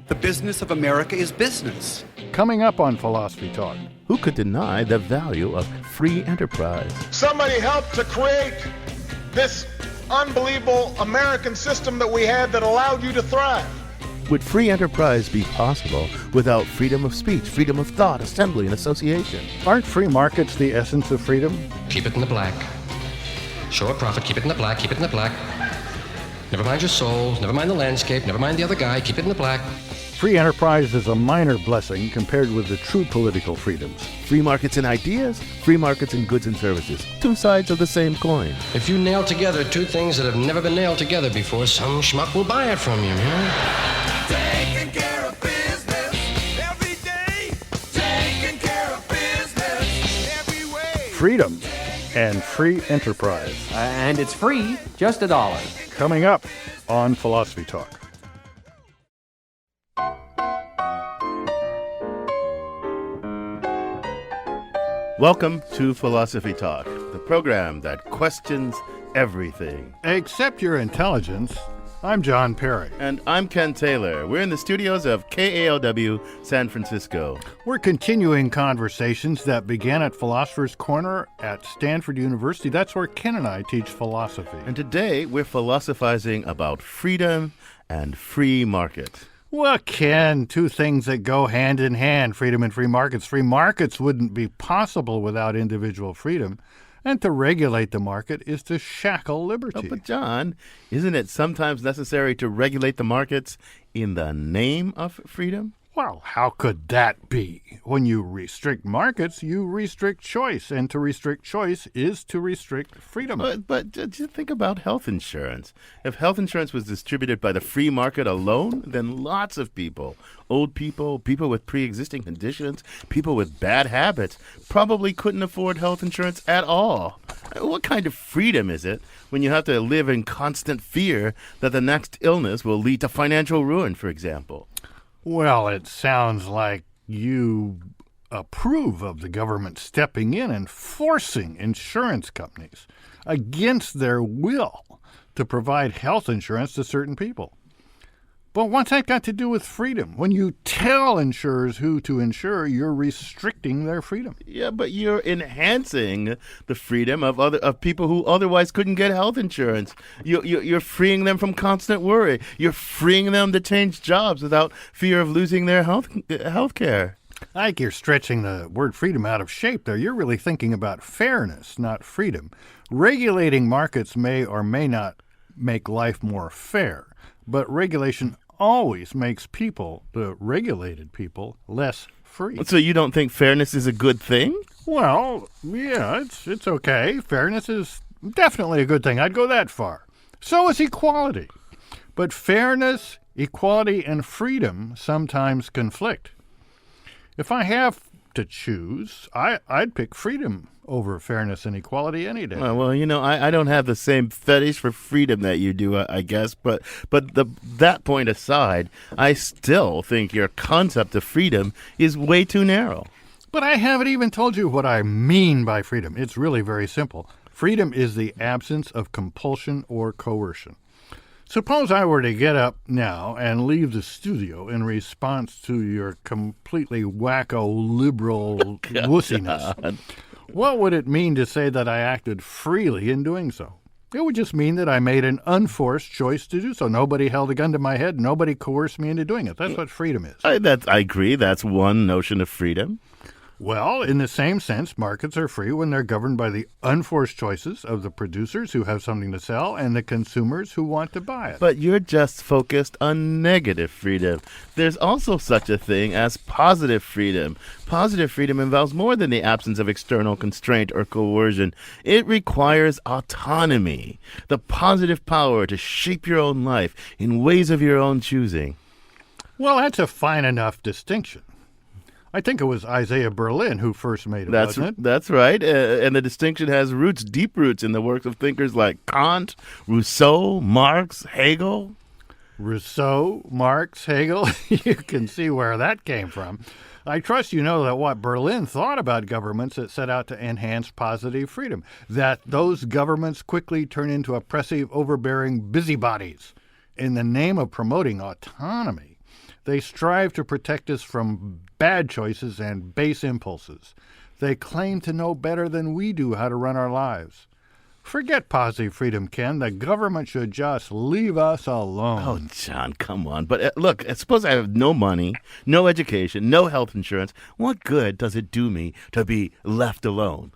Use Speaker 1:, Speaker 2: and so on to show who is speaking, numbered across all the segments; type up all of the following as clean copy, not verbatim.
Speaker 1: The business of America is business.
Speaker 2: Coming up on Philosophy Talk.
Speaker 3: Who could deny the value of free enterprise?
Speaker 4: Somebody helped to create this unbelievable American system that we had that allowed you to thrive.
Speaker 3: Would free enterprise be possible without freedom of speech, freedom of thought, assembly, and association?
Speaker 2: Aren't free markets the essence of freedom?
Speaker 5: Keep it in the black. Show a profit, keep it in the black, keep it in the black. Never mind your soul, never mind the landscape, never mind the other guy, keep it in the black.
Speaker 2: Free enterprise is a minor blessing compared with the true political freedoms.
Speaker 3: Free markets in ideas, free markets in goods and services. Two sides of the same coin.
Speaker 5: If you nail together two things that have never been nailed together before, some schmuck will buy it from you, man.
Speaker 6: Taking care of business every day. Taking care of business every way.
Speaker 2: Freedom and free enterprise.
Speaker 7: And it's free, just $1.
Speaker 2: Coming up on Philosophy Talk.
Speaker 3: Welcome to Philosophy Talk, the program that questions everything.
Speaker 2: Except your intelligence. I'm John Perry.
Speaker 3: And I'm Ken Taylor. We're in the studios of KALW San Francisco.
Speaker 2: We're continuing conversations that began at Philosopher's Corner at Stanford University. That's where Ken and I teach philosophy.
Speaker 3: And today we're philosophizing about freedom and free market.
Speaker 2: Well, Ken, two things that go hand in hand, freedom and free markets. Free markets wouldn't be possible without individual freedom. And to regulate the market is to shackle liberty.
Speaker 3: Oh, but John, isn't it sometimes necessary to regulate the markets in the name of freedom?
Speaker 2: Well, how could that be? When you restrict markets, you restrict choice, and to restrict choice is to restrict freedom.
Speaker 3: But just think about health insurance. If health insurance was distributed by the free market alone, then lots of people, old people, people with pre-existing conditions, people with bad habits, probably couldn't afford health insurance at all. What kind of freedom is it when you have to live in constant fear that the next illness will lead to financial ruin, for example?
Speaker 2: Well, it sounds like you approve of the government stepping in and forcing insurance companies against their will to provide health insurance to certain people. But what's that got to do with freedom? When you tell insurers who to insure, you're restricting their freedom.
Speaker 3: Yeah, but you're enhancing the freedom of people who otherwise couldn't get health insurance. You're freeing them from constant worry. You're freeing them to change jobs without fear of losing their health care.
Speaker 2: I think you're stretching the word freedom out of shape there. You're really thinking about fairness, not freedom. Regulating markets may or may not make life more fair, but regulation always makes people, the regulated people, less free.
Speaker 3: So you don't think fairness is a good thing?
Speaker 2: Well, yeah, it's okay. Fairness is definitely a good thing. I'd go that far. So is equality. But fairness, equality, and freedom sometimes conflict. If I have to choose, I'd pick freedom over fairness and equality any day.
Speaker 3: Well, I don't have the same fetish for freedom that you do, I guess. But that point aside, I still think your concept of freedom is way too narrow.
Speaker 2: But I haven't even told you what I mean by freedom. It's really very simple. Freedom is the absence of compulsion or coercion. Suppose I were to get up now and leave the studio in response to your completely wacko liberal wussiness. What would it mean to say that I acted freely in doing so? It would just mean that I made an unforced choice to do so. Nobody held a gun to my head. Nobody coerced me into doing it. That's what freedom is.
Speaker 3: I agree. That's one notion of freedom.
Speaker 2: Well, in the same sense, markets are free when they're governed by the unforced choices of the producers who have something to sell and the consumers who want to buy it.
Speaker 3: But you're just focused on negative freedom. There's also such a thing as positive freedom. Positive freedom involves more than the absence of external constraint or coercion. It requires autonomy, the positive power to shape your own life in ways of your own choosing.
Speaker 2: Well, that's a fine enough distinction. I think it was Isaiah Berlin who first made it, wasn't it?
Speaker 3: That's right. And the distinction has deep roots in the works of thinkers like Kant, Rousseau, Marx, Hegel.
Speaker 2: Rousseau, Marx, Hegel. You can see where that came from. I trust you know that what Berlin thought about governments that set out to enhance positive freedom, that those governments quickly turn into oppressive, overbearing busybodies in the name of promoting autonomy. They strive to protect us from bad choices and base impulses. They claim to know better than we do how to run our lives. Forget positive freedom, Ken. The government should just leave us alone.
Speaker 3: Oh, John, come on. But look, suppose I have no money, no education, no health insurance. What good does it do me to be left alone?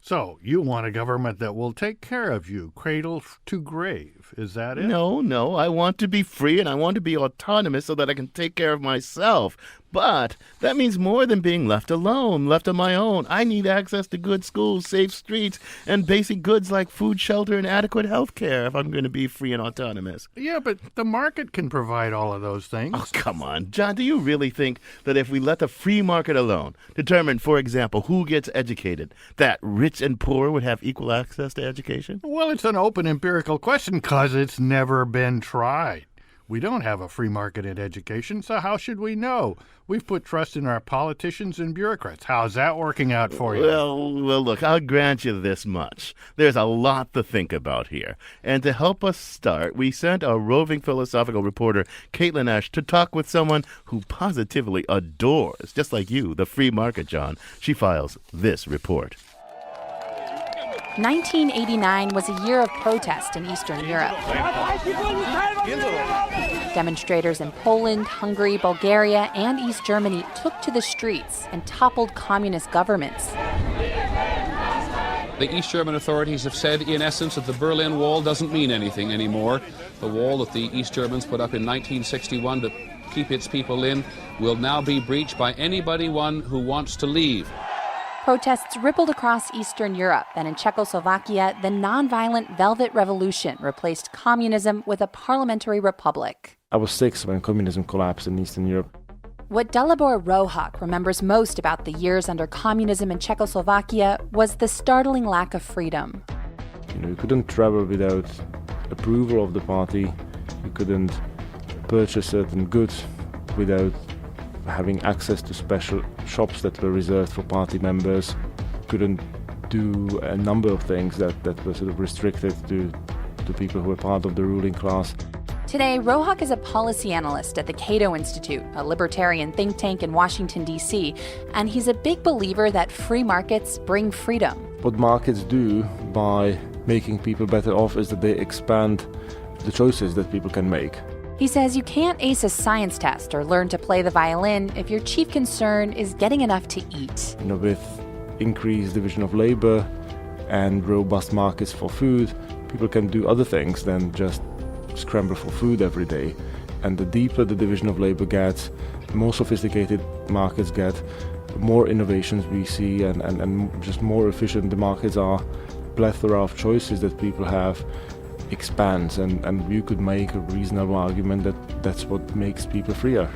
Speaker 2: So, you want a government that will take care of you, cradle to grave. Is that it?
Speaker 3: No. I want to be free and I want to be autonomous so that I can take care of myself. But that means more than being left alone, left on my own. I need access to good schools, safe streets, and basic goods like food, shelter, and adequate health care if I'm going to be free and autonomous.
Speaker 2: Yeah, but the market can provide all of those things.
Speaker 3: Oh, come on. John, do you really think that if we let the free market alone determine, for example, who gets educated, that rich and poor would have equal access to education?
Speaker 2: Well, it's an open empirical question because it's never been tried. We don't have a free market in education, so how should we know? We've put trust in our politicians and bureaucrats. How's that working out for you?
Speaker 3: Well, look, I'll grant you this much. There's a lot to think about here. And to help us start, we sent our roving philosophical reporter, Caitlin Ash, to talk with someone who positively adores, just like you, the free market, John. She files this report.
Speaker 8: 1989 was a year of protest in Eastern Europe. Demonstrators in Poland, Hungary, Bulgaria, and East Germany took to the streets and toppled communist governments.
Speaker 9: The East German authorities have said, in essence, that the Berlin Wall doesn't mean anything anymore. The wall that the East Germans put up in 1961 to keep its people in will now be breached by anybody who wants to leave.
Speaker 8: Protests rippled across Eastern Europe, and in Czechoslovakia, the nonviolent Velvet Revolution replaced communism with a parliamentary republic.
Speaker 10: I was 6 when communism collapsed in Eastern Europe.
Speaker 8: What Dalibor Rohak remembers most about the years under communism in Czechoslovakia was the startling lack of freedom.
Speaker 10: You couldn't travel without approval of the party. You couldn't purchase certain goods without having access to special shops that were reserved for party members. Couldn't do a number of things that were sort of restricted to people who were part of the ruling class.
Speaker 8: Today, Rohak is a policy analyst at the Cato Institute, a libertarian think tank in Washington, D.C., and he's a big believer that free markets bring freedom.
Speaker 10: What markets do by making people better off is that they expand the choices that people can make.
Speaker 8: He says you can't ace a science test or learn to play the violin if your chief concern is getting enough to eat.
Speaker 10: With increased division of labor and robust markets for food, people can do other things than just scramble for food every day. And the deeper the division of labor gets, the more sophisticated markets get, the more innovations we see and just more efficient the markets are. Plethora of choices that people have expands, and you could make a reasonable argument that that's what makes people freer.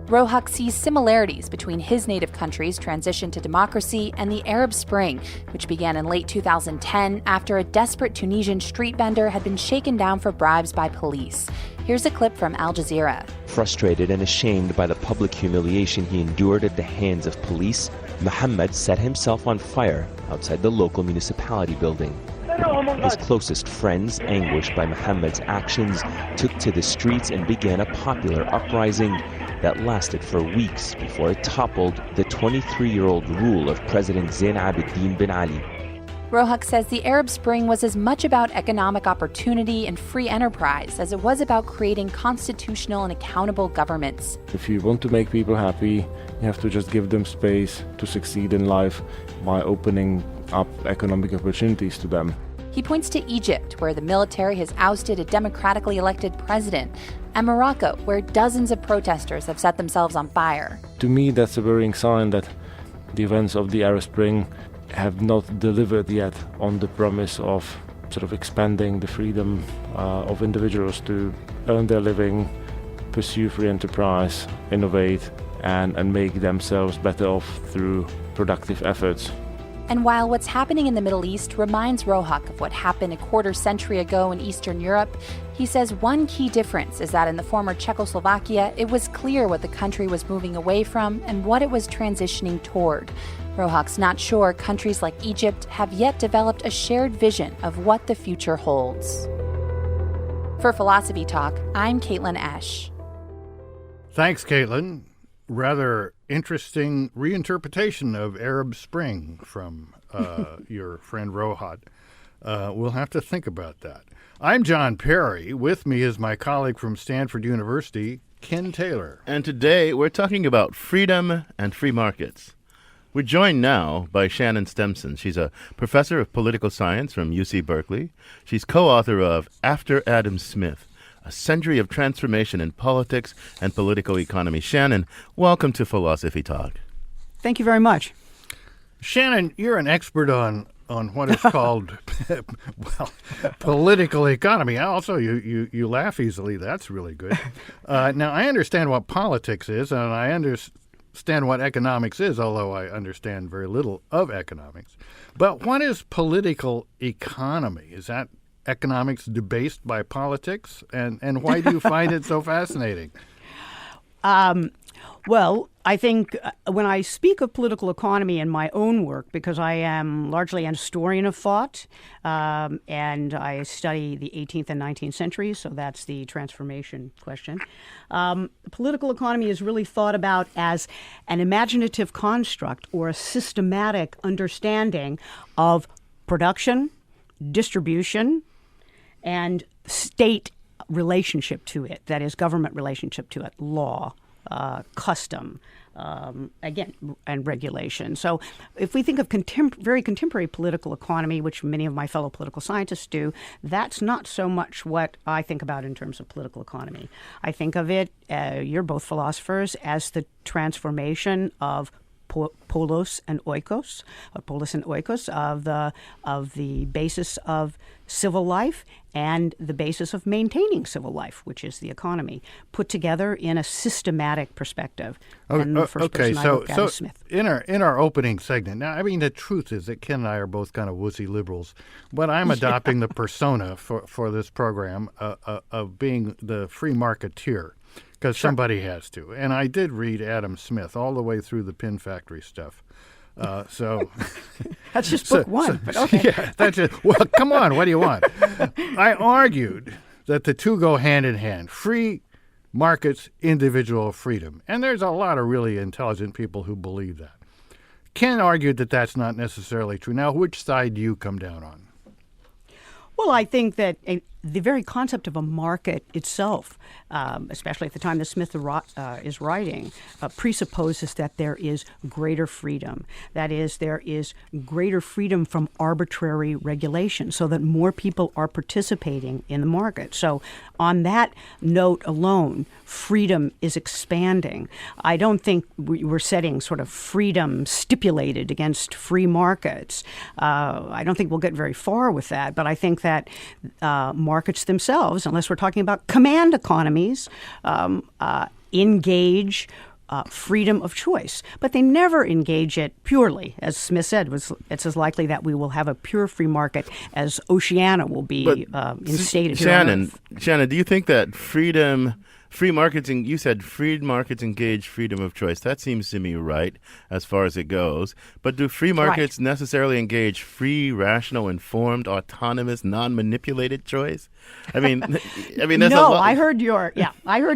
Speaker 8: Rohak sees similarities between his native country's transition to democracy and the Arab Spring, which began in late 2010 after a desperate Tunisian street vendor had been shaken down for bribes by police. Here's a clip from Al Jazeera.
Speaker 11: Frustrated and ashamed by the public humiliation he endured at the hands of police, Mohammed set himself on fire outside the local municipality building. His closest friends, anguished by Mohammed's actions, took to the streets and began a popular uprising that lasted for weeks before it toppled the 23-year-old rule of President Zain Abidine Ben Ali.
Speaker 8: Rohak says the Arab Spring was as much about economic opportunity and free enterprise as it was about creating constitutional and accountable governments.
Speaker 10: If you want to make people happy, you have to just give them space to succeed in life by opening up economic opportunities to them.
Speaker 8: He points to Egypt, where the military has ousted a democratically elected president, and Morocco, where dozens of protesters have set themselves on fire.
Speaker 10: To me, that's a worrying sign that the events of the Arab Spring have not delivered yet on the promise of sort of expanding the freedom of individuals to earn their living, pursue free enterprise, innovate, and make themselves better off through productive efforts.
Speaker 8: And while what's happening in the Middle East reminds Rohak of what happened a quarter century ago in Eastern Europe, he says one key difference is that in the former Czechoslovakia, it was clear what the country was moving away from and what it was transitioning toward. Rohak's not sure countries like Egypt have yet developed a shared vision of what the future holds. For Philosophy Talk, I'm Caitlin Ash.
Speaker 2: Thanks, Caitlin. Rather interesting reinterpretation of Arab Spring from your friend Rohat. We'll have to think about that. I'm John Perry. With me is my colleague from Stanford University, Ken Taylor.
Speaker 3: And today we're talking about freedom and free markets. We're joined now by Shannon Stimson. She's a professor of political science from UC Berkeley. She's co-author of After Adam Smith, A Century of Transformation in Politics and Political Economy. Shannon, welcome to Philosophy Talk.
Speaker 12: Thank you very much.
Speaker 2: Shannon, you're an expert on what is called, political economy. Also, you laugh easily. That's really good. Now, I understand what politics is, and I understand what economics is, although I understand very little of economics. But what is political economy? Is that economics debased by politics? And why do you find it so fascinating?
Speaker 12: Well, I think when I speak of political economy in my own work, because I am largely an historian of thought, and I study the 18th and 19th centuries, so that's the transformation question. Political economy is really thought about as an imaginative construct or a systematic understanding of production, distribution, and state relationship to it, that is, government relationship to it, law, custom, again, and regulation. So if we think of very contemporary political economy, which many of my fellow political scientists do, that's not so much what I think about in terms of political economy. I think of it, you're both philosophers, as the transformation of polis and oikos of the basis of civil life and the basis of maintaining civil life, which is the economy, put together in a systematic perspective. And the first person I looked at is Smith.
Speaker 2: In our opening segment, now, I mean, the truth is that Ken and I are both kind of wussy liberals, but I'm adopting the persona for this program of being the free marketeer. Because somebody has to. And I did read Adam Smith all the way through the Pin Factory stuff. So
Speaker 12: that's just book one. But okay.
Speaker 2: Yeah, that's it. Well, come on. What do you want? I argued that the two go hand in hand. Free markets, individual freedom. And there's a lot of really intelligent people who believe that. Ken argued that that's not necessarily true. Now, which side do you come down on?
Speaker 12: Well, I think that the very concept of a market itself, especially at the time that Smith is writing, presupposes that there is greater freedom. That is, there is greater freedom from arbitrary regulation so that more people are participating in the market. So on that note alone, freedom is expanding. I don't think we're setting sort of freedom stipulated against free markets. I don't think we'll get very far with that, but I think that markets themselves, unless we're talking about command economies, engage freedom of choice. But they never engage it purely. As Smith said, it's as likely that we will have a pure free market as Oceania will be instated here on Earth.
Speaker 3: Shannon, do you think that free markets, you said free markets engage freedom of choice. That seems to me right as far as it goes. But do free markets necessarily engage free, rational, informed, autonomous, non-manipulated choice? I mean, that's
Speaker 12: no.
Speaker 3: a lot.
Speaker 12: I heard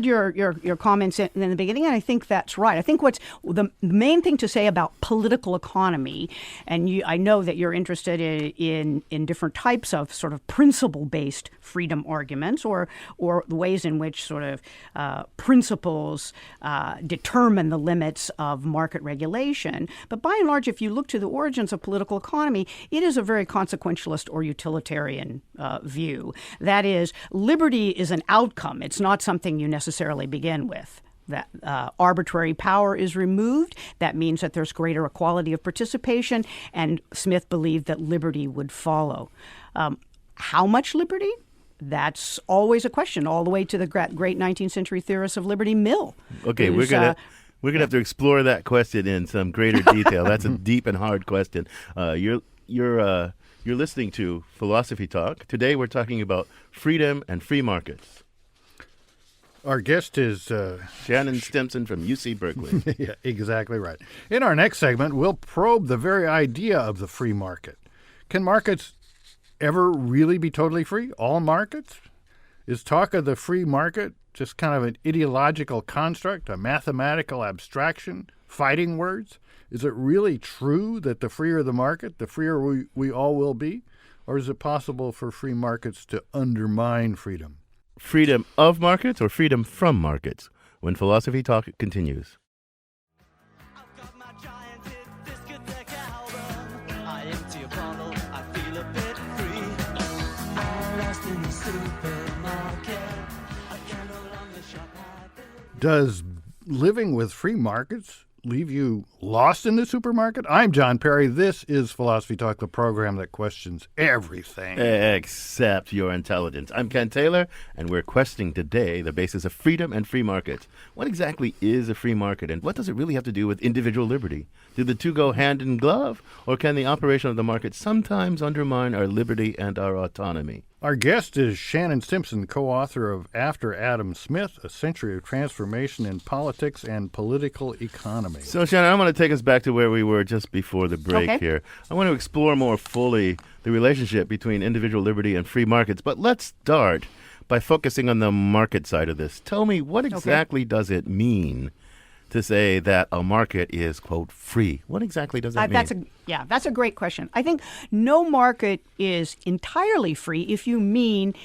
Speaker 12: your comments in the beginning, and I think that's right. I think what's the main thing to say about political economy, and I know that you're interested in different types of sort of principle-based freedom arguments, or the ways in which sort of principles determine the limits of market regulation. But by and large, if you look to the origins of political economy, it is a very consequentialist or utilitarian view. That is, liberty is an outcome. It's not something you necessarily begin with. That arbitrary power is removed. That means that there's greater equality of participation, and Smith believed that liberty would follow. How much liberty? That's always a question, all the way to the great 19th century theorist of liberty, Mill.
Speaker 3: Okay, we're gonna have to explore that question in some greater detail. That's a deep and hard question. You're listening to Philosophy Talk. Today we're talking about freedom and free markets.
Speaker 2: Our guest is
Speaker 3: Shannon Stimson from UC Berkeley.
Speaker 2: Yeah, exactly right. In our next segment, we'll probe the very idea of the free market. Can markets ever really be totally free? All markets? Is talk of the free market just kind of an ideological construct, a mathematical abstraction, fighting words? Is it really true that the freer the market, the freer we all will be? Or is it possible for free markets to undermine freedom?
Speaker 3: Freedom of markets or freedom from markets? When Philosophy Talk continues.
Speaker 2: Does living with free markets leave you lost in the supermarket? I'm John Perry. This is Philosophy Talk, the program that questions everything
Speaker 3: except your intelligence. I'm Ken Taylor, and we're questioning today the basis of freedom and free markets. What exactly is a free market, and what does it really have to do with individual liberty? Do the two go hand in glove, or can the operation of the market sometimes undermine our liberty and our autonomy?
Speaker 2: Our guest is Shannon Stimson, co-author of After Adam Smith, A Century of Transformation in Politics and Political Economy.
Speaker 3: So, Shannon, I want to take us back to where we were just before the break here. I want to explore more fully the relationship between individual liberty and free markets, but let's start by focusing on the market side of this. Tell me, what exactly does it mean to say that a market is, quote, free? What exactly does that mean?
Speaker 12: That's a great question. I think no market is entirely free if you mean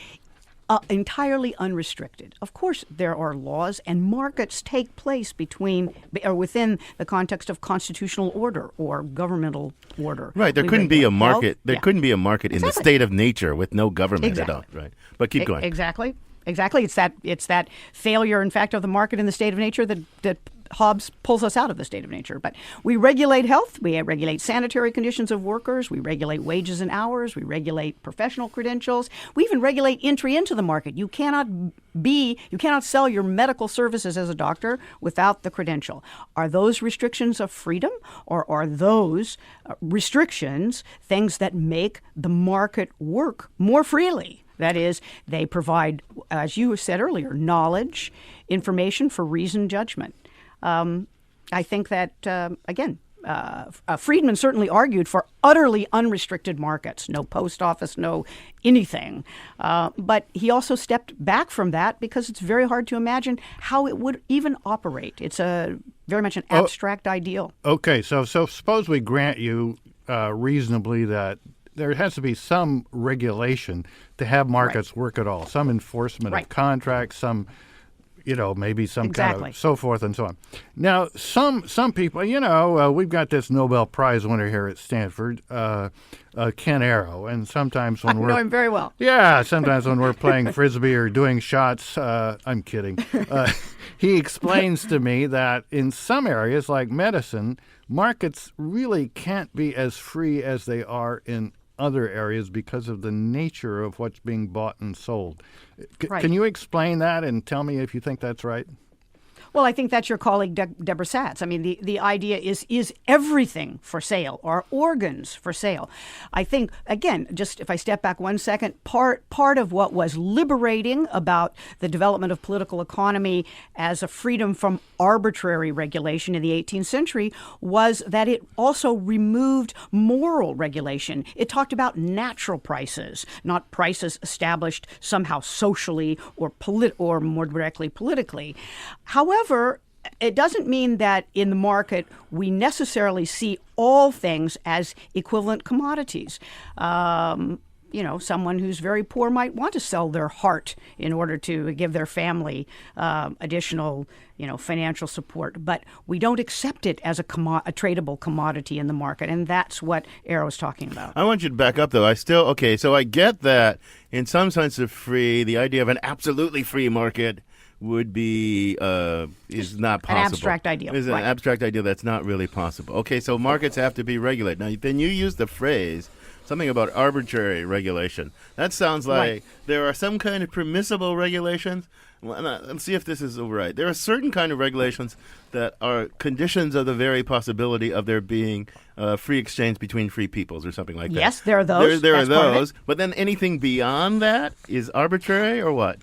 Speaker 12: entirely unrestricted. Of course, there are laws, and markets take place within the context of constitutional order or governmental order.
Speaker 3: Right. There couldn't be a market. Couldn't be a market in the state of nature with no government at all. Right. But keep going.
Speaker 12: Exactly. It's that failure, in fact, of the market in the state of nature that Hobbes pulls us out of the state of nature. But we regulate health, we regulate sanitary conditions of workers, we regulate wages and hours, we regulate professional credentials, we even regulate entry into the market. You cannot sell your medical services as a doctor without the credential. Are those restrictions of freedom, or are those restrictions things that make the market work more freely? That is, they provide, as you said earlier, knowledge, information for reasoned judgment. I think that, Friedman certainly argued for utterly unrestricted markets, no post office, no anything. But he also stepped back from that because it's very hard to imagine how it would even operate. It's very much an abstract ideal.
Speaker 2: Okay, so suppose we grant you reasonably that there has to be some regulation to have markets work at all, some enforcement of contracts, some maybe some kind of so forth and so on. Now, some people, we've got this Nobel Prize winner here at Stanford, Ken Arrow, and sometimes when
Speaker 12: I know him very well.
Speaker 2: Yeah, sometimes when we're playing Frisbee or doing shots, I'm kidding, he explains to me that in some areas like medicine, markets really can't be as free as they are in other areas because of the nature of what's being bought and sold. Can you explain that and tell me if you think that's right?
Speaker 12: Well, I think that's your colleague, Deborah Satz. I mean, the idea is everything for sale? Are organs for sale? I think, again, just if I step back 1 second, part of what was liberating about the development of political economy as a freedom from arbitrary regulation in the 18th century was that it also removed moral regulation. It talked about natural prices, not prices established somehow socially or more directly politically. However, it doesn't mean that in the market we necessarily see all things as equivalent commodities. Someone who's very poor might want to sell their heart in order to give their family additional, financial support. But we don't accept it as a tradable commodity in the market, and that's what Arrow's talking about.
Speaker 3: I want you to back up, though. So I get that in some sense of free, the idea of an absolutely free market would be is not possible.
Speaker 12: An abstract ideal.
Speaker 3: Is an abstract idea that's not really possible. Okay, so markets have to be regulated. Now, then you use the phrase something about arbitrary regulation. That sounds like there are some kind of permissible regulations. Well, let's see if this is right. There are certain kind of regulations that are conditions of the very possibility of there being free exchange between free peoples or something like that.
Speaker 12: Yes, there are those.
Speaker 3: There are those. But then anything beyond that is arbitrary or what?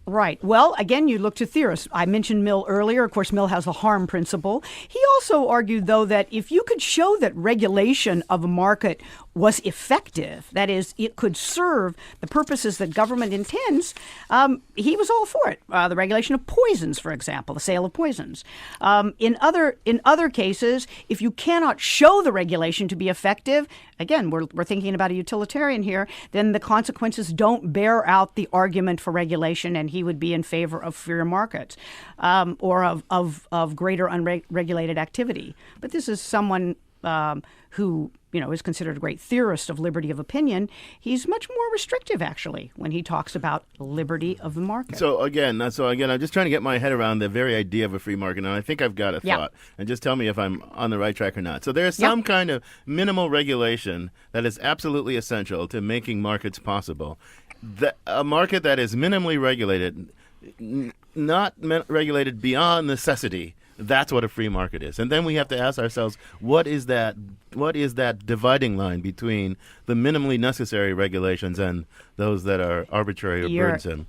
Speaker 12: Right. Well, again, you look to theorists. I mentioned Mill earlier. Of course, Mill has the harm principle. He also argued, though, that if you could show that regulation of a market was effective, that is, it could serve the purposes that government intends, he was all for it. The regulation of poisons, for example, the sale of poisons. In other cases, if you cannot show the regulation to be effective, again, we're thinking about a utilitarian here, then the consequences don't bear out the argument for regulation, and he would be in favor of freer markets or of greater unregulated activity. But this is someone who is considered a great theorist of liberty of opinion. He's much more restrictive, actually, when he talks about liberty of the market.
Speaker 3: So again, I'm just trying to get my head around the very idea of a free market, and I think I've got a thought. And just tell me if I'm on the right track or not. So there's some kind of minimal regulation that is absolutely essential to making markets possible. A market that is minimally regulated, not regulated beyond necessity, that's what a free market is. And then we have to ask ourselves, what is that dividing line between the minimally necessary regulations and those that are arbitrary or burdensome?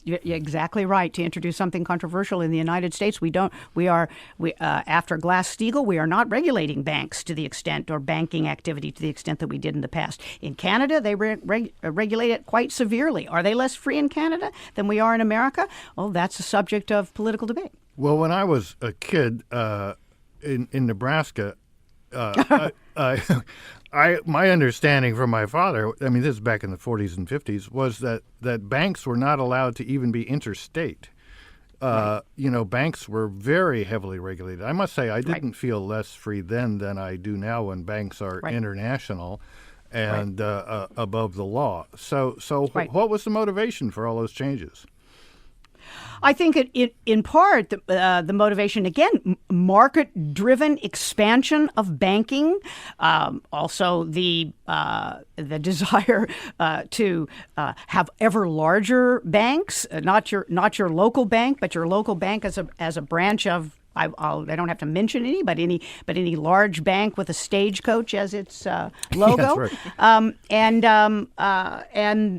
Speaker 12: You're exactly right. To introduce something controversial in the United States, after Glass-Steagall, we are not regulating banks to the extent, or banking activity to the extent that we did in the past. In Canada, they regulate it quite severely. Are they less free in Canada than we are in America? Well, that's a subject of political debate.
Speaker 2: Well, when I was a kid in Nebraska, my understanding from my father, I mean, this is back in the 40s and 50s, was that banks were not allowed to even be interstate. Banks were very heavily regulated. I must say, I didn't feel less free then than I do now when banks are international and above the law. So what was the motivation for all those changes?
Speaker 12: I think in part, the motivation, again, market-driven expansion of banking, also the desire to have ever larger banks, not your local bank, but your local bank as a branch of. I don't have to mention any, but any large bank with a stagecoach as its logo, and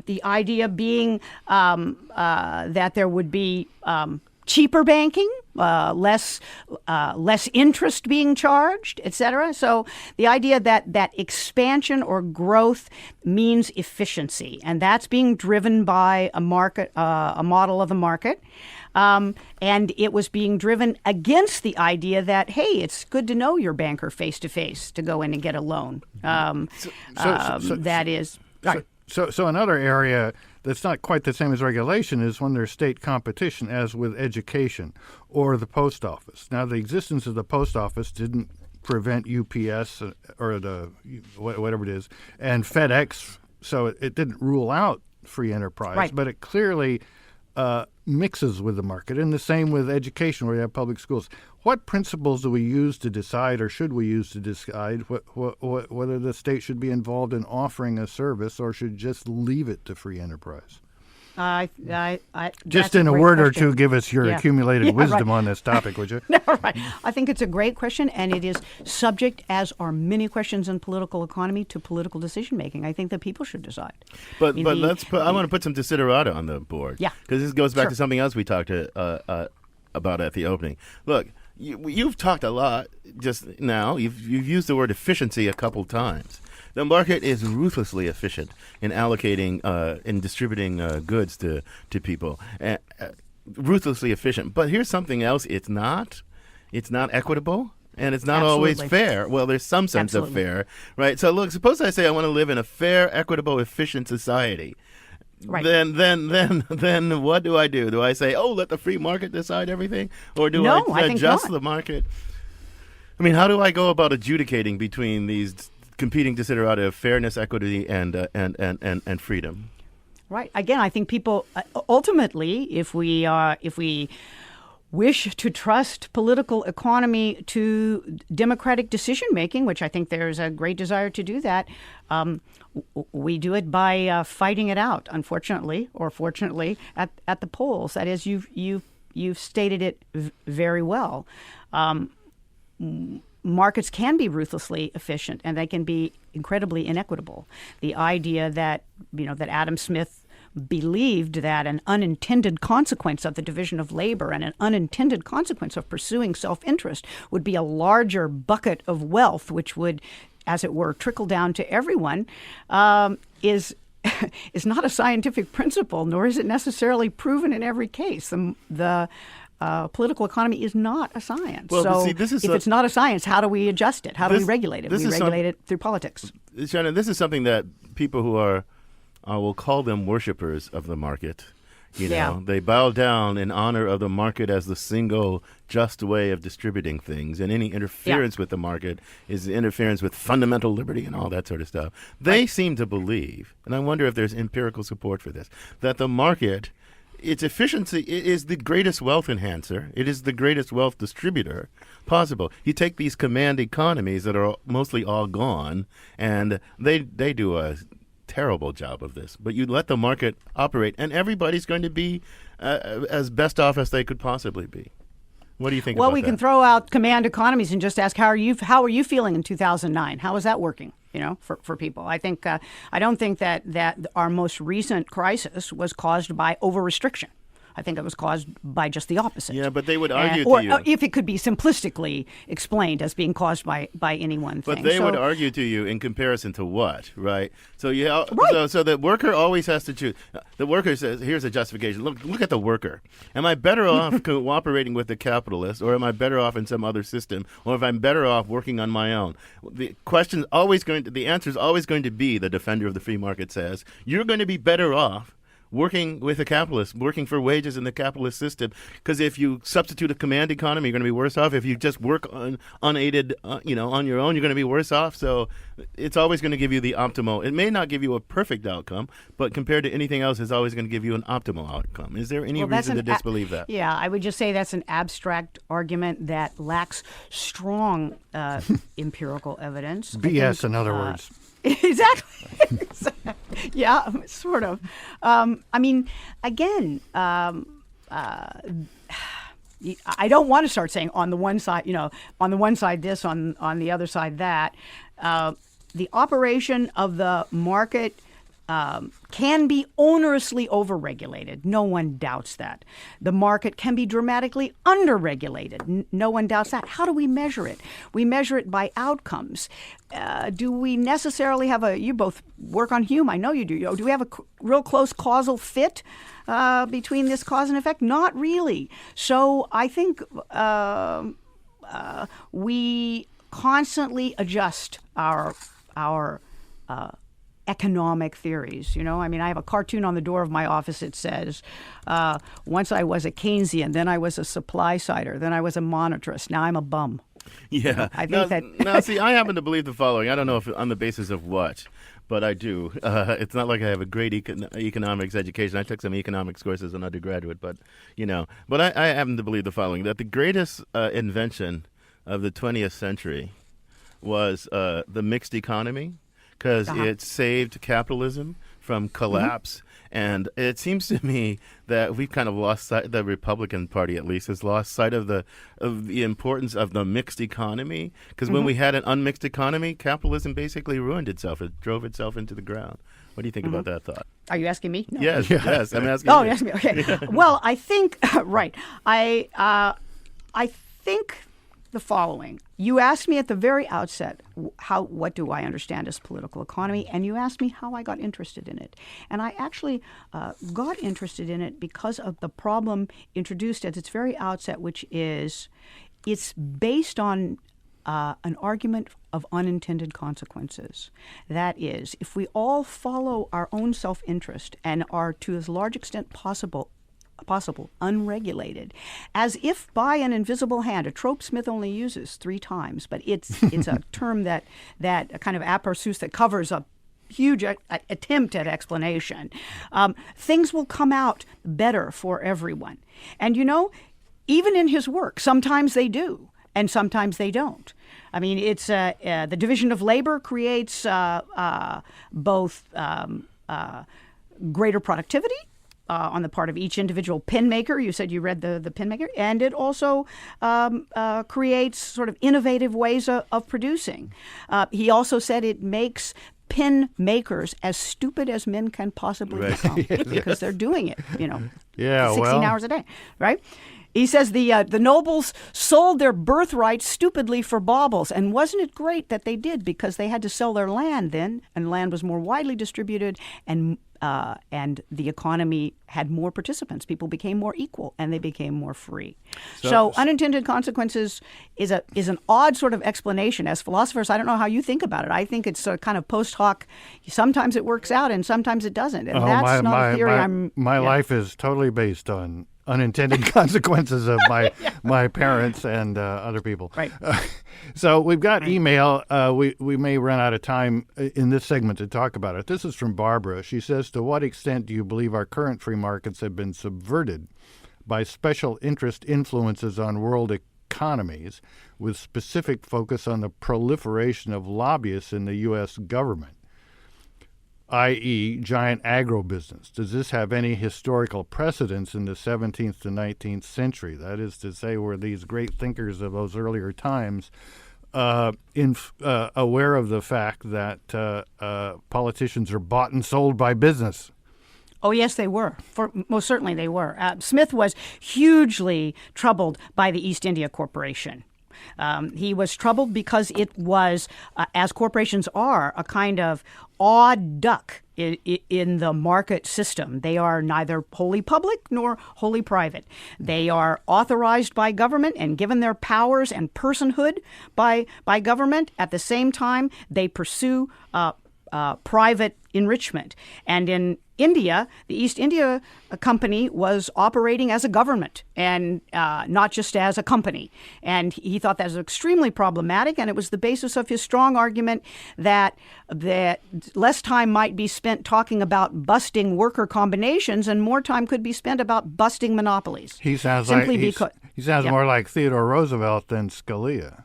Speaker 12: the idea being that there would be cheaper banking, less interest being charged, et cetera. So the idea that expansion or growth means efficiency, and that's being driven by a model of the market. And it was being driven against the idea that, hey, it's good to know your banker face to face to go in and get a loan. That is.
Speaker 2: So another area that's not quite the same as regulation is when there's state competition, as with education or the post office. Now, the existence of the post office didn't prevent UPS or the whatever it is and FedEx, so it didn't rule out free enterprise, but it clearly mixes with the market, and the same with education, where you have public schools. What principles do we use to decide, or should we use to decide whether the state should be involved in offering a service or should just leave it to free enterprise? Just in a word or two, give us your accumulated wisdom on this topic, would you?
Speaker 12: Right. I think it's a great question, and it is subject, as are many questions in political economy, to political decision making. I think that people should decide.
Speaker 3: But I want to put some desiderata on the board.
Speaker 12: Yeah,
Speaker 3: because this goes back to something else we talked about at the opening. Look, you've talked a lot just now. You've used the word efficiency a couple times. The market is ruthlessly efficient in allocating, in distributing goods to people. Ruthlessly efficient. But here's something else. It's not equitable, and it's not always fair. Well, there's some sense of fair, right? So look, suppose I say I want to live in a fair, equitable, efficient society. Right. Then what do I do? Do I say, let the free market decide everything? Or do I adjust the market? I mean, how do I go about adjudicating between these competing desiderata of fairness, equity, and freedom?
Speaker 12: Right. Again, I think people ultimately, if we wish to trust political economy to democratic decision making, which I think there's a great desire to do that, we do it by fighting it out. Unfortunately, or fortunately, at the polls. That is, you've stated it very well. Markets can be ruthlessly efficient, and they can be incredibly inequitable. The idea that that Adam Smith believed that an unintended consequence of the division of labor and an unintended consequence of pursuing self-interest would be a larger bucket of wealth, which would as it were, trickle down to everyone, is not a scientific principle, nor is it necessarily proven in every case. The political economy is not a science.
Speaker 3: Well,
Speaker 12: so
Speaker 3: see, this is
Speaker 12: if it's not a science, how do we adjust it? How do we regulate it? We regulate it through politics.
Speaker 3: Shannon, this is something that people who are, we'll call them worshipers of the market, they bow down in honor of the market as the single just way of distributing things, and any interference with the market is interference with fundamental liberty and all that sort of stuff. They seem to believe, and I wonder if there's empirical support for this, that the market, its efficiency is the greatest wealth enhancer. It is the greatest wealth distributor possible. You take these command economies that are mostly all gone, and they do a terrible job of this. But you let the market operate, and everybody's going to be as best off as they could possibly be. What do you think about that?
Speaker 12: Well, we can throw out command economies and just ask, how are you feeling in 2009? How is that working? For people. I don't think that our most recent crisis was caused by over-restriction. I think it was caused by just the opposite.
Speaker 3: Yeah, but they would argue
Speaker 12: or
Speaker 3: to you.
Speaker 12: If it could be simplistically explained as being caused by any one thing.
Speaker 3: But they would argue to you in comparison to what, right? So
Speaker 12: Right.
Speaker 3: So the worker always has to choose. The worker says, here's a justification. Look at the worker. Am I better off cooperating with the capitalist, or am I better off in some other system, or if I'm better off working on my own? The answer is always going to be, the defender of the free market says, you're going to be better off working with a capitalist, working for wages in the capitalist system. Because if you substitute a command economy, you're going to be worse off. If you just work unaided, on your own, you're going to be worse off. So it's always going to give you the optimal. It may not give you a perfect outcome, but compared to anything else, it's always going to give you an optimal outcome. Is there any reason to disbelieve that?
Speaker 12: Yeah, I would just say that's an abstract argument that lacks strong empirical evidence.
Speaker 2: BS, in other words.
Speaker 12: Exactly. Yeah, sort of. Again, I don't want to start saying on the one side, on the one side this, on the other side that. The operation of the market can be onerously overregulated. No one doubts that. The market can be dramatically underregulated. No one doubts that. How do we measure it? We measure it by outcomes. Do we necessarily have you both work on Hume, I know you do. Do we have a real close causal fit between this cause and effect? Not really. So I think we constantly adjust our economic theories. I have a cartoon on the door of my office. It says, once I was a Keynesian, then I was a supply sider, then I was a monetarist. Now I'm a bum.
Speaker 3: Yeah.
Speaker 12: I think
Speaker 3: now, see, I happen to believe the following. I don't know if on the basis of what, but I do. It's not like I have a great economics education. I took some economics courses as an undergraduate, but I happen to believe the following, that the greatest invention of the 20th century was the mixed economy, because it saved capitalism from collapse. And it seems to me that we've kind of lost sight, the Republican Party at least has lost sight of the importance of the mixed economy. Because when we had an unmixed economy, capitalism basically ruined itself. It drove itself into the ground. What do you think about that thought?
Speaker 12: Are you asking me? No.
Speaker 3: Yes, I'm asking
Speaker 12: you.
Speaker 3: You're
Speaker 12: asking me. Okay. Well, I think, right. I think the following. You asked me at the very outset, what do I understand as political economy? And you asked me how I got interested in it. And I actually got interested in it because of the problem introduced at its very outset, which is it's based on an argument of unintended consequences. That is, if we all follow our own self-interest and are to as large extent possible unregulated, as if by an invisible hand, a trope Smith only uses 3 times, but it's a term that kind of aperçus that covers a huge attempt at explanation. Things will come out better for everyone. And even in his work, sometimes they do, and sometimes they don't. I mean, it's the division of labor creates both greater productivity on the part of each individual pen maker. You said you read the pen maker. And it also creates sort of innovative ways of producing. He also said it makes pen makers as stupid as men can possibly become because they're doing it, 16 hours a day, right? He says the nobles sold their birthright stupidly for baubles. And wasn't it great that they did, because they had to sell their land then, and land was more widely distributed, and the economy had more participants. People became more equal, and they became more free. So unintended consequences is an odd sort of explanation. As philosophers, I don't know how you think about it. I think it's a kind of post hoc. Sometimes it works out, and sometimes it doesn't. And that's not a theory
Speaker 2: my life is totally based on unintended consequences of my parents and other people.
Speaker 12: Right.
Speaker 2: So we've got email. We may run out of time in this segment to talk about it. This is from Barbara. She says, to what extent do you believe our current free markets have been subverted by special interest influences on world economies, with specific focus on the proliferation of lobbyists in the U.S. government, i.e. giant agribusiness? Does this have any historical precedence in the 17th to 19th century? That is to say, were these great thinkers of those earlier times aware of the fact that politicians are bought and sold by business?
Speaker 12: Oh, yes, they were. Most certainly they were. Smith was hugely troubled by the East India Corporation. He was troubled because it was, as corporations are, a kind of odd duck in the market system. They are neither wholly public nor wholly private. They are authorized by government and given their powers and personhood by government. At the same time, they pursue private enrichment. And in India, the East India Company was operating as a government and not just as a company. And he thought that was extremely problematic, and it was the basis of his strong argument that less time might be spent talking about busting worker combinations and more time could be spent about busting monopolies.
Speaker 2: He sounds more like Theodore Roosevelt than Scalia.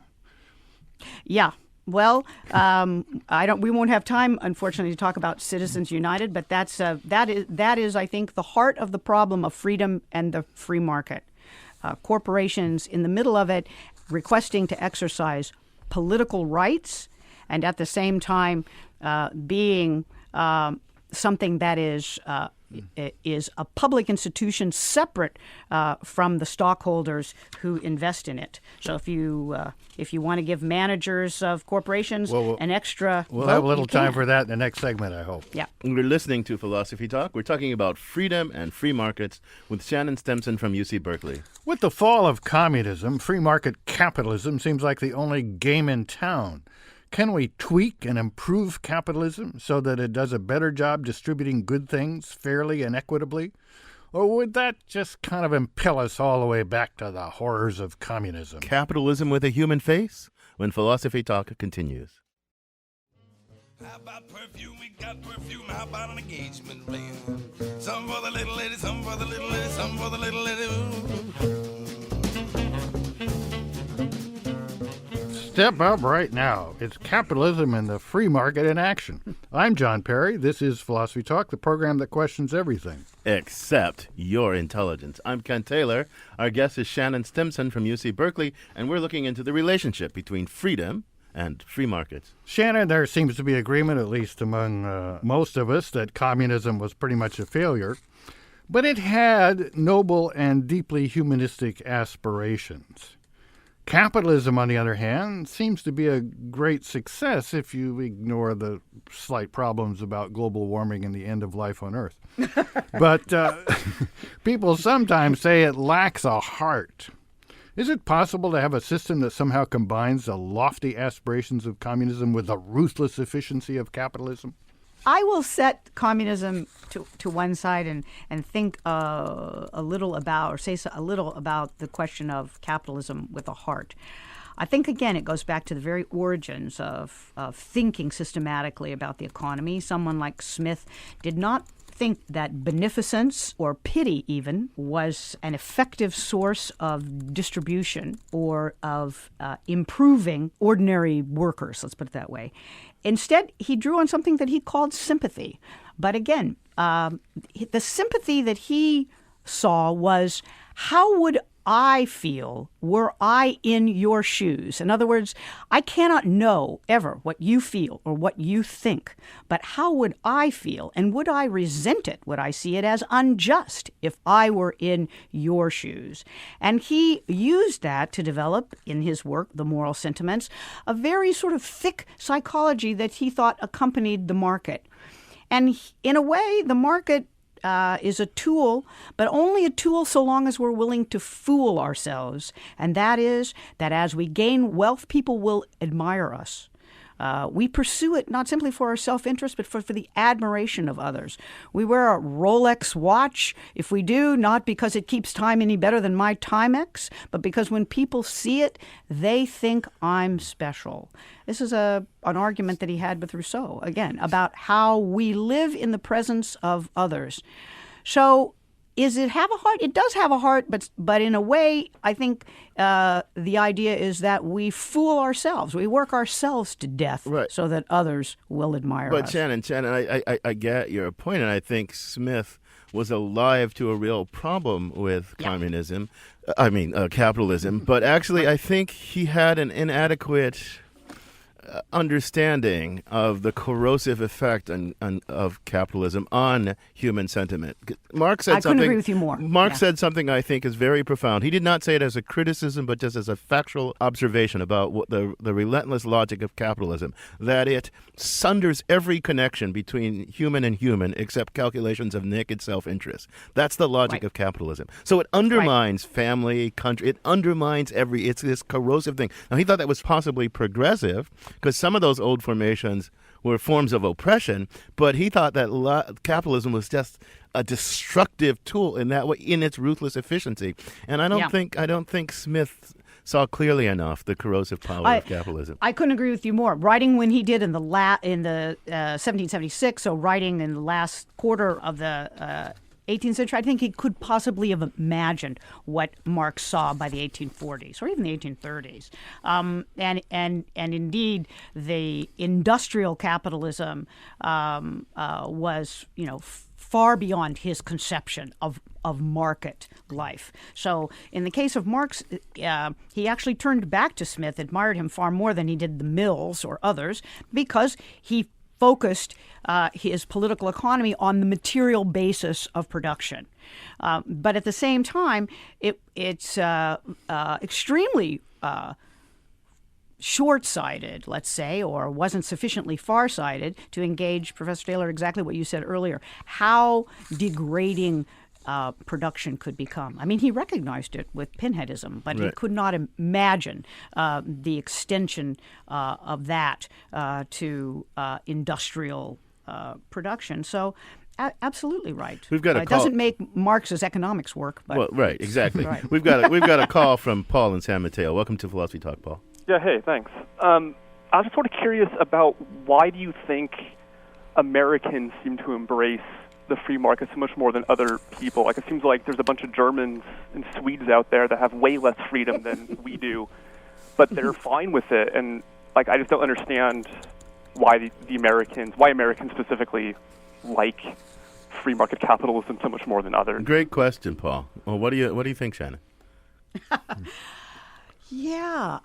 Speaker 12: Yeah. Well, we won't have time, unfortunately, to talk about Citizens United, but that is, I think, the heart of the problem of freedom and the free market. Corporations in the middle of it requesting to exercise political rights, and at the same time being something that is a public institution separate from the stockholders who invest in it. So if you want to give managers of corporations an extra
Speaker 2: we'll
Speaker 12: vote,
Speaker 2: have a little time for that in the next segment, I hope.
Speaker 12: Yeah.
Speaker 3: We're listening to Philosophy Talk. We're talking about freedom and free markets with Shannon Stimson from UC Berkeley.
Speaker 2: With the fall of communism, free market capitalism seems like the only game in town. Can we tweak and improve capitalism so that it does a better job distributing good things fairly and equitably? Or would that just kind of impel us all the way back to the horrors of communism?
Speaker 3: Capitalism with a human face? When Philosophy Talk continues.
Speaker 6: How about perfume? We got perfume. How about an engagement ring? Some for the little lady, some for the little lady, some for the little lady. Ooh.
Speaker 2: Step up right now. It's capitalism and the free market in action. I'm John Perry. This is Philosophy Talk, the program that questions everything
Speaker 3: except your intelligence. I'm Ken Taylor. Our guest is Shannon Stimson from UC Berkeley, and we're looking into the relationship between freedom and free markets.
Speaker 2: Shannon, there seems to be agreement, at least among most of us, that communism was pretty much a failure, but it had noble and deeply humanistic aspirations. Capitalism, on the other hand, seems to be a great success if you ignore the slight problems about global warming and the end of life on Earth. But people sometimes say it lacks a heart. Is it possible to have a system that somehow combines the lofty aspirations of communism with the ruthless efficiency of capitalism?
Speaker 12: I will set communism to one side and think a little about, or say a little about the question of capitalism with a heart. I think, again, it goes back to the very origins of thinking systematically about the economy. Someone like Smith did not think that beneficence or pity even was an effective source of distribution or of improving ordinary workers, let's put it that way. Instead, he drew on something that he called sympathy. But again, the sympathy that he saw was, how would I feel were I in your shoes? In other words, I cannot know ever what you feel or what you think, but how would I feel? And would I resent it? Would I see it as unjust if I were in your shoes? And he used that to develop in his work, The Moral Sentiments, a very sort of thick psychology that he thought accompanied the market. And in a way, the market is a tool, but only a tool so long as we're willing to fool ourselves. And that is that as we gain wealth, people will admire us. We pursue it not simply for our self-interest, but for the admiration of others. We wear a Rolex watch, if we do, not because it keeps time any better than my Timex, but because when people see it, they think I'm special. This is an argument that he had with Rousseau, again, about how we live in the presence of others. So Is it have a heart? It does have a heart, but in a way, I think the idea is that we fool ourselves. We work ourselves to death so that others will admire us.
Speaker 3: But Shannon, I get your point, and I think Smith was alive to a real problem with capitalism. But actually, I think he had an inadequate understanding of the corrosive effect of capitalism on human sentiment. Marx said
Speaker 12: I couldn't agree with you more.
Speaker 3: Marx said something I think is very profound. He did not say it as a criticism, but just as a factual observation about what the relentless logic of capitalism, that it sunders every connection between human and human except calculations of naked self-interest. That's the logic of capitalism. So it undermines family, country. It undermines it's this corrosive thing. Now, he thought that was possibly progressive, because some of those old formations were forms of oppression, but he thought that capitalism was just a destructive tool in that way, in its ruthless efficiency. And I don't think Smith saw clearly enough the corrosive power of capitalism.
Speaker 12: I couldn't agree with you more. Writing when he did in the 1776, so writing in the last quarter of the 18th century, I think he could possibly have imagined what Marx saw by the 1840s or even the 1830s. And indeed, the industrial capitalism was, far beyond his conception of market life. So in the case of Marx, he actually turned back to Smith, admired him far more than he did the Mills or others, because he focused his political economy on the material basis of production. But at the same time, it's extremely short-sighted, let's say, or wasn't sufficiently far-sighted to engage, Professor Taylor, exactly what you said earlier, how degrading production could become. I mean, he recognized it with pinheadism, but he could not imagine the extension of that to industrial production. So, absolutely right.
Speaker 3: We've got a
Speaker 12: it doesn't make Marx's economics work, but
Speaker 3: exactly. We've got a call from Paul in San Mateo. Welcome to Philosophy Talk, Paul.
Speaker 13: Yeah, hey, thanks. I was just sort of curious about why do you think Americans seem to embrace the free market so much more than other people? Like, it seems like there's a bunch of Germans and Swedes out there that have way less freedom than we do, but they're fine with it. And like, I just don't understand why why Americans specifically like free market capitalism so much more than others.
Speaker 3: Great question, Paul. Well, what do you think, Shannon?
Speaker 12: Yeah.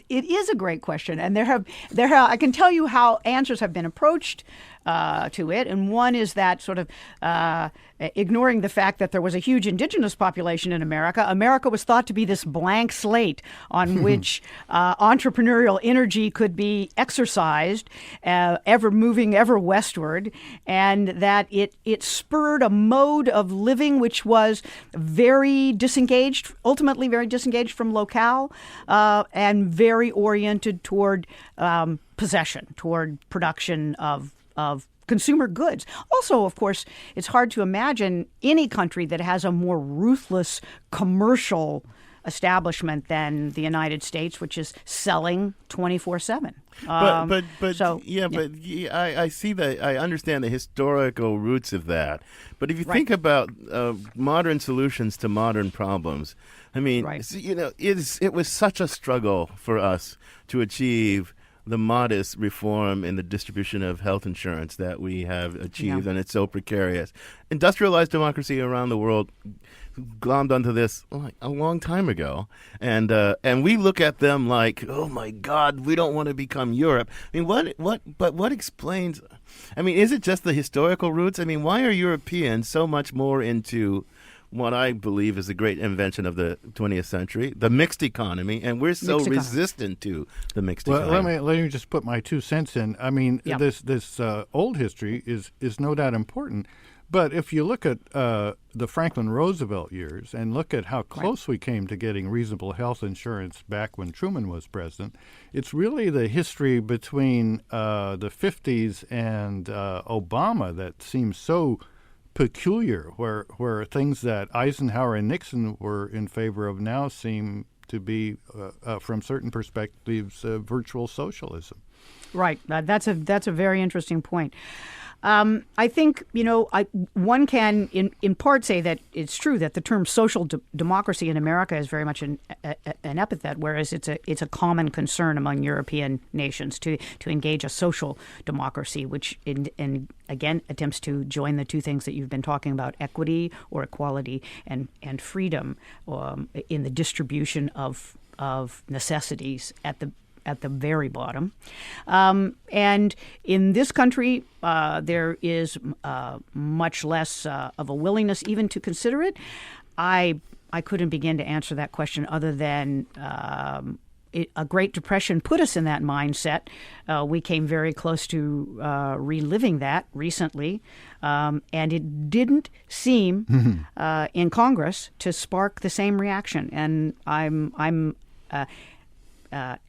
Speaker 12: It is a great question, and I can tell you how answers have been approached to it, and one is that sort of ignoring the fact that there was a huge indigenous population in America. America was thought to be this blank slate on which entrepreneurial energy could be exercised, ever moving ever westward, and that it spurred a mode of living which was very disengaged, ultimately very disengaged from locale, and very oriented toward possession, toward production of consumer goods. Also, of course, it's hard to imagine any country that has a more ruthless commercial establishment than the United States, which is selling 24/7.
Speaker 3: I see that. I understand the historical roots of that. But if you think about modern solutions to modern problems, I mean, it was such a struggle for us to achieve the modest reform in the distribution of health insurance that we have achieved, and it's so precarious. Industrialized democracy around the world glommed onto this a long time ago, and we look at them like, oh my God, we don't want to become Europe. I mean, what explains? I mean, is it just the historical roots? I mean, why are Europeans so much more into what I believe is the great invention of the 20th century, the mixed economy, and we're so resistant to the mixed economy?
Speaker 2: Let me just put my 2 cents in. I mean, this old history is no doubt important, but if you look at the Franklin Roosevelt years and look at how close we came to getting reasonable health insurance back when Truman was president, it's really the history between the 50s and Obama that seems so peculiar, where things that Eisenhower and Nixon were in favor of now seem to be, from certain perspectives, virtual socialism.
Speaker 12: Right. That's a very interesting point. I think, one can in part say that it's true that the term social democracy in America is very much an epithet, whereas it's a common concern among European nations to engage a social democracy, which again attempts to join the two things that you've been talking about: equity or equality and freedom in the distribution of necessities at the very bottom. And in this country, there is much less of a willingness even to consider it. I couldn't begin to answer that question other than a Great Depression put us in that mindset. We came very close to reliving that recently, and it didn't seem in Congress to spark the same reaction. And I'm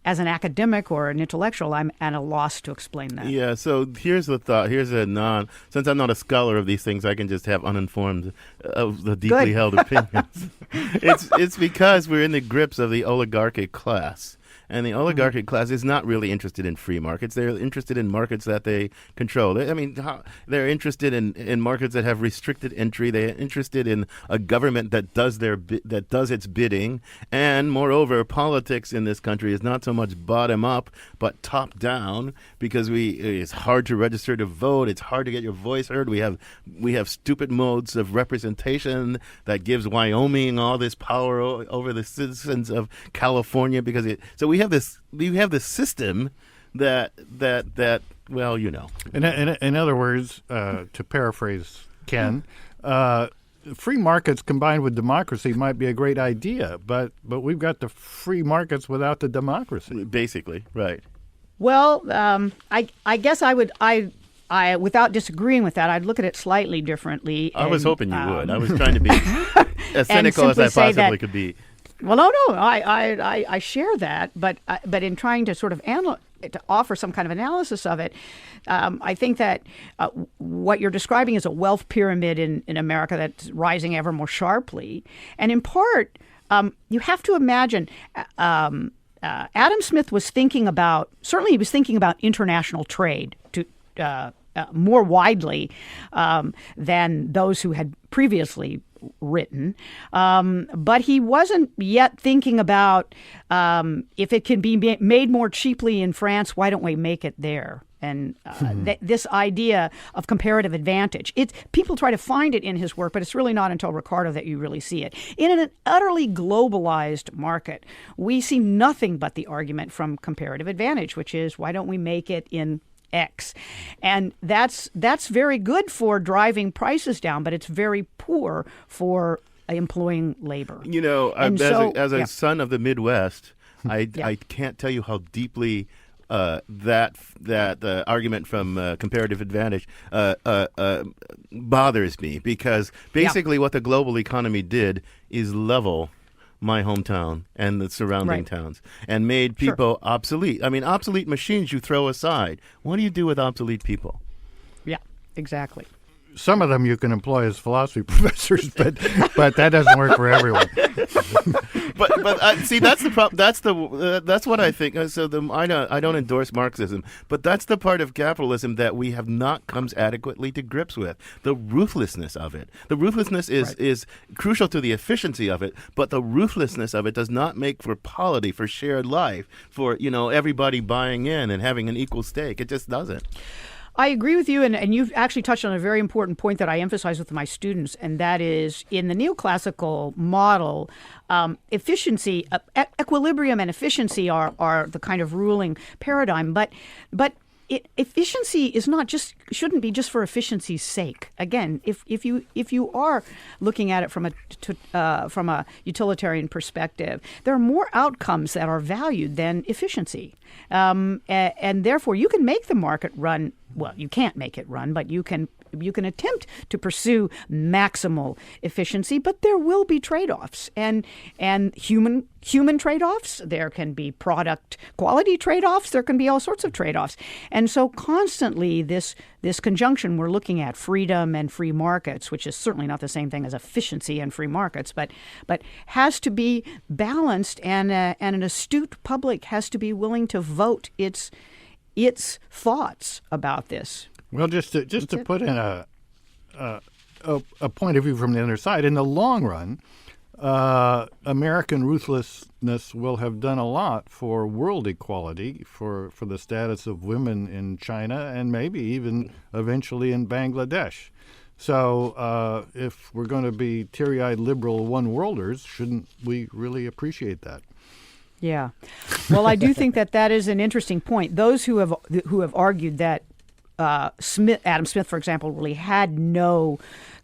Speaker 12: as an academic or an intellectual, I'm at a loss to explain that.
Speaker 3: Yeah, so here's the thought. Since I'm not a scholar of these things, I can just have uninformed of the deeply held opinions. It's because we're in the grips of the oligarchic class. And the oligarchic class is not really interested in free markets. They're interested in markets that they control. They're interested in markets that have restricted entry. They're interested in a government that does its bidding. And moreover, politics in this country is not so much bottom up, but top down, because it's hard to register to vote. It's hard to get your voice heard. We have stupid modes of representation that gives Wyoming all this power over the citizens of California we have this system that well,
Speaker 2: In other words, to paraphrase Ken, free markets combined with democracy might be a great idea, but we've got the free markets without the democracy.
Speaker 3: Basically, right.
Speaker 12: Well, I guess I would without disagreeing with that, I'd look at it slightly differently.
Speaker 3: I was hoping you would. I was trying to be as cynical as I possibly could be.
Speaker 12: Well, no, I share that, but in trying to sort of to offer some kind of analysis of it, I think that what you're describing is a wealth pyramid in America that's rising ever more sharply, and in part, you have to imagine. Adam Smith was thinking about international trade more widely than those who had previously written, but he wasn't yet thinking about if it can be made more cheaply in France, why don't we make it there? And this idea of comparative advantage, people try to find it in his work, but it's really not until Ricardo that you really see it. In an utterly globalized market, we see nothing but the argument from comparative advantage, which is, why don't we make it in X? And that's very good for driving prices down, but it's very poor for employing labor.
Speaker 3: As a son of the Midwest, I can't tell you how deeply that argument from comparative advantage bothers me, because basically what the global economy did is level my hometown and the surrounding towns and made people obsolete. I mean, obsolete machines you throw aside. What do you do with obsolete people?
Speaker 12: Yeah, exactly.
Speaker 2: some of them you can employ as philosophy professors, but that doesn't work for everyone.
Speaker 3: But see, that's the problem. That's what I think. So I don't endorse Marxism, but that's the part of capitalism that we have not come adequately to grips with. The ruthlessness of it. The ruthlessness is crucial to the efficiency of it, but the ruthlessness of it does not make for polity, for shared life, for everybody buying in and having an equal stake. It just doesn't.
Speaker 12: I agree with you, and you've actually touched on a very important point that I emphasize with my students, and that is in the neoclassical model, efficiency, equilibrium and efficiency are the kind of ruling paradigm, but efficiency is shouldn't be just for efficiency's sake. Again, if you are looking at it from a utilitarian perspective, there are more outcomes that are valued than efficiency, and therefore you can make the market run. Well, you can't make it run, but you can attempt to pursue maximal efficiency, but there will be trade-offs and human trade-offs. There can be product quality trade-offs. There can be all sorts of trade-offs. And so constantly this conjunction we're looking at, freedom and free markets, which is certainly not the same thing as efficiency and free markets, but has to be balanced, and an astute public has to be willing to vote its thoughts about this.
Speaker 2: Well, just to put in a point of view from the other side, in the long run, American ruthlessness will have done a lot for world equality, for the status of women in China, and maybe even eventually in Bangladesh. So if we're going to be teary-eyed liberal one-worlders, shouldn't we really appreciate that?
Speaker 12: Yeah. Well, I do think that is an interesting point. Those who have argued that Adam Smith, for example, really had no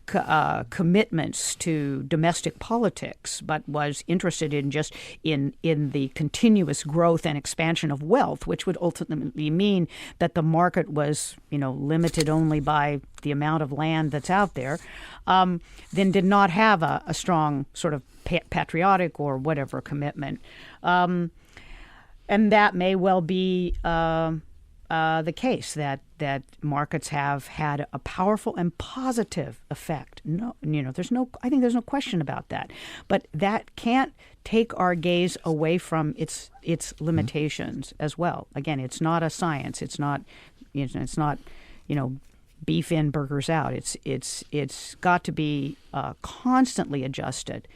Speaker 12: commitments to domestic politics, but was interested in just in the continuous growth and expansion of wealth, which would ultimately mean that the market was limited only by the amount of land that's out there, then did not have a strong sort of patriotic or whatever commitment. And that may well be the case that markets have had a powerful and positive effect. I think there's no question about that. But that can't take our gaze away from its limitations as well. Again, it's not a science. It's not beef in, burgers out. It's got to be constantly adjusted.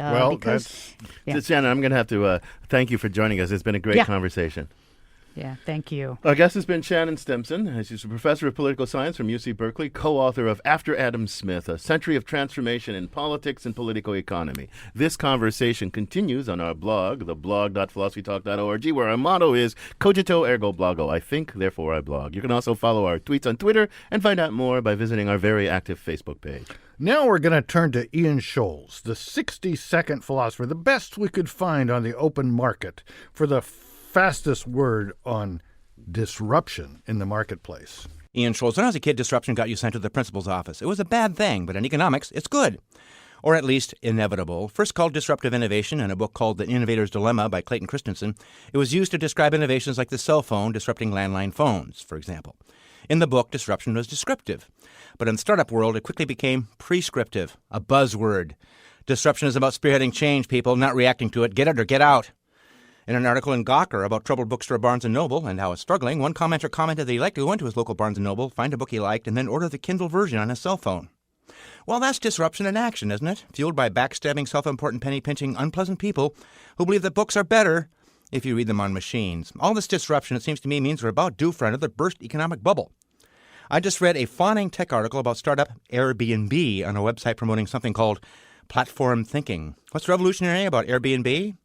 Speaker 3: Shannon, I'm going to have to thank you for joining us. It's been a great conversation.
Speaker 12: Yeah, thank you.
Speaker 3: Our guest has been Shannon Stimson. She's a professor of political science from UC Berkeley, co-author of After Adam Smith, A Century of Transformation in Politics and Political Economy. This conversation continues on our blog, theblog.philosophytalk.org, where our motto is Cogito Ergo Blogo. I think, therefore I blog. You can also follow our tweets on Twitter and find out more by visiting our very active Facebook page.
Speaker 2: Now we're going to turn to Ian Scholes, the 60-second philosopher, the best we could find on the open market, for the fastest word on disruption in the marketplace.
Speaker 14: Ian Scholes, when I was a kid, disruption got you sent to the principal's office. It was a bad thing, but in economics, it's good. Or at least inevitable. First called disruptive innovation in a book called The Innovator's Dilemma by Clayton Christensen, it was used to describe innovations like the cell phone disrupting landline phones, for example. In the book, disruption was descriptive. But in the startup world, it quickly became prescriptive, a buzzword. Disruption is about spearheading change, people, not reacting to it. Get it or get out. In an article in Gawker about troubled bookstore Barnes & Noble and how it's struggling, one commenter commented that he'd like to go into his local Barnes & Noble, find a book he liked, and then order the Kindle version on his cell phone. Well, that's disruption in action, isn't it? Fueled by backstabbing, self-important, penny-pinching, unpleasant people who believe that books are better if you read them on machines. All this disruption, it seems to me, means we're about due for another burst economic bubble. I just read a fawning tech article about startup Airbnb on a website promoting something called platform thinking. What's revolutionary about Airbnb?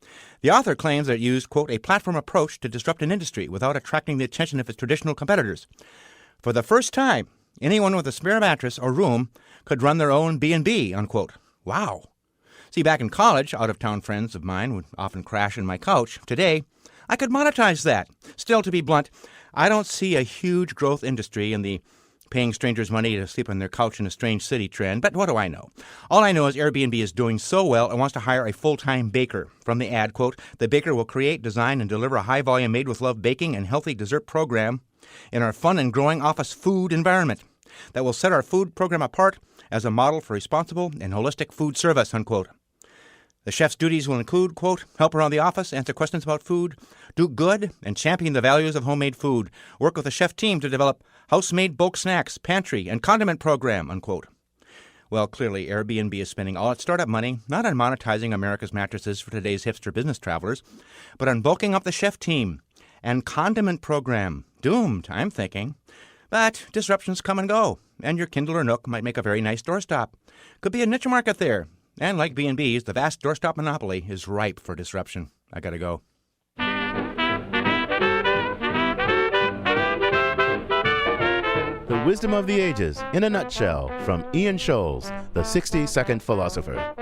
Speaker 14: The author claims that it used, quote, a platform approach to disrupt an industry without attracting the attention of its traditional competitors. For the first time, anyone with a spare mattress or room could run their own B&B, unquote. Wow. See, back in college, out-of-town friends of mine would often crash on my couch. Today, I could monetize that. Still, to be blunt, I don't see a huge growth industry in the paying strangers money to sleep on their couch in a strange city trend, but what do I know? All I know is Airbnb is doing so well and wants to hire a full-time baker. From the ad, quote, the baker will create, design, and deliver a high-volume made-with-love baking and healthy dessert program in our fun and growing office food environment. that will set our food program apart as a model for responsible and holistic food service, unquote. The chef's duties will include, quote, help around the office, answer questions about food, do good, and champion the values of homemade food, work with the chef team to develop house-made bulk snacks, pantry, and condiment program, unquote. Well, clearly, Airbnb is spending all its startup money not on monetizing America's mattresses for today's hipster business travelers, but on bulking up the chef team and condiment program. Doomed, I'm thinking. But disruptions come and go, and your Kindle or Nook might make a very nice doorstop. Could be a niche market there. And like B&B's, the vast doorstop monopoly is ripe for disruption. I gotta go.
Speaker 3: The Wisdom of the Ages, in a nutshell, from Ian Scholes, the 60-second philosopher.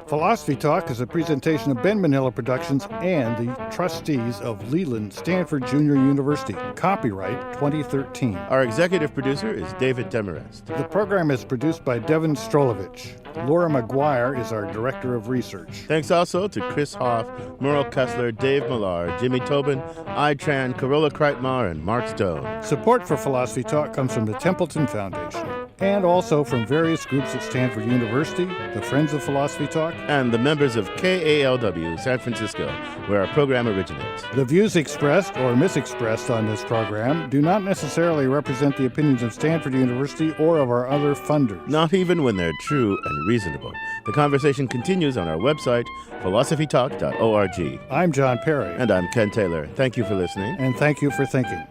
Speaker 2: Philosophy Talk is a presentation of Ben Manila Productions and the trustees of Leland Stanford Junior University. Copyright 2013.
Speaker 3: Our executive producer is David Demarest.
Speaker 2: The program is produced by Devin Strolovich. Laura McGuire is our director of research.
Speaker 3: Thanks also to Chris Hoff, Merle Kessler, Dave Millar, Jimmy Tobin, Tran, Carola Kreitmar, and Mark Stone.
Speaker 2: Support for Philosophy Talk comes from the Templeton Foundation and also from various groups at Stanford University, the Friends of Philosophy Talk,
Speaker 3: and the members of KALW San Francisco, where our program originates.
Speaker 2: The views expressed or misexpressed on this program do not necessarily represent the opinions of Stanford University or of our other funders.
Speaker 3: Not even when they're true and reasonable. The conversation continues on our website, philosophytalk.org.
Speaker 2: I'm John Perry.
Speaker 3: And I'm Ken Taylor. Thank you for listening.
Speaker 2: And thank you for thinking.